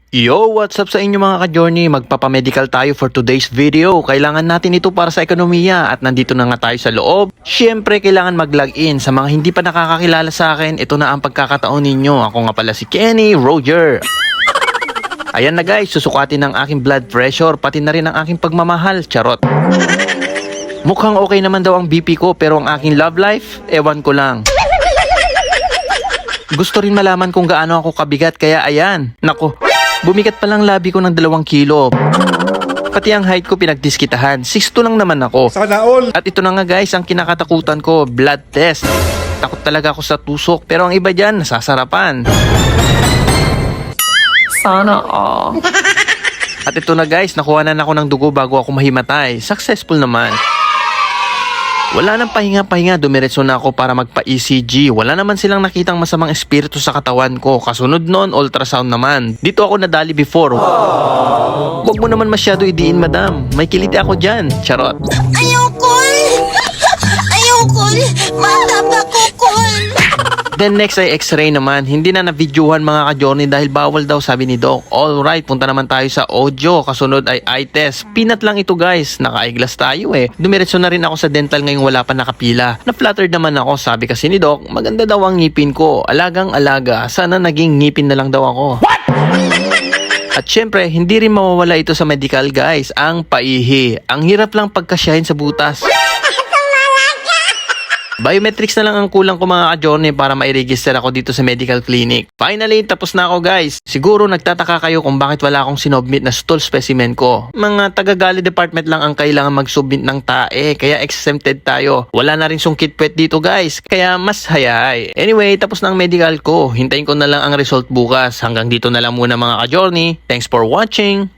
Yo, what's up sa inyo mga ka-journey? Magpapamedical tayo for today's video. Kailangan natin ito para sa ekonomiya at nandito na nga tayo sa loob. Siyempre, kailangan mag-login. Sa mga hindi pa nakakakilala sa akin, ito na ang pagkakataon ninyo. Ako nga pala si Kenny Roger. Ayan na guys, susukatin ang aking blood pressure, pati na rin ang aking pagmamahal. Charot. Mukhang okay naman daw ang BP ko, pero ang aking love life, ewan ko lang. Gusto rin malaman kung gaano ako kabigat, kaya ayan. Nako. Bumigat pa lang labi ko ng 2 kilo. Pati ang height ko pinagdiskitahan. 6'2" lang naman ako. Sana all! At ito na nga guys, ang kinakatakutan ko, blood test. Takot talaga ako sa tusok, pero ang iba dyan, nasasarapan. Sana all. At ito na guys, nakuha na ako ng dugo bago ako mahimatay. Successful naman. Wala nang pahinga-pahinga, dumiretso na ako para magpa-ECG. Wala naman silang nakitang masamang espiritu sa katawan ko. Kasunod nun, ultrasound naman. Dito ako nadali before. Huwag mo naman masyado idiin, madam. May kiliti ako dyan. Charot. Ayoko! Ayoko! Mataba ko ko! Then next ay x-ray naman. Hindi na na-videohan mga ka-journey dahil bawal daw sabi ni Doc. Alright, punta naman tayo sa audio. Kasunod ay eye test. Peanut lang ito guys. Naka-eyeglass tayo eh. Dumiretso na rin ako sa dental ngayong wala pa nakapila. Na-flattered naman ako. Sabi kasi ni Doc, maganda daw ang ngipin ko. Alagang alaga. Sana naging ngipin na lang daw ako. What? At syempre, hindi rin mawawala ito sa medical guys. Ang paihi. Ang hirap lang pagkasyahin sa butas. Biometrics na lang ang kulang ko mga ka-journey para ma-register ako dito sa medical clinic. Finally, tapos na ako guys. Siguro nagtataka kayo kung bakit wala akong sinubmit na stool specimen ko. Mga taga-gali department lang ang kailangan mag-submit ng tae, kaya exempted tayo. Wala na rin sungkit puwet dito guys, kaya mas hayay. Anyway, tapos na ang medical ko. Hintayin ko na lang ang result bukas. Hanggang dito na lang muna mga ka-journey. Thanks for watching!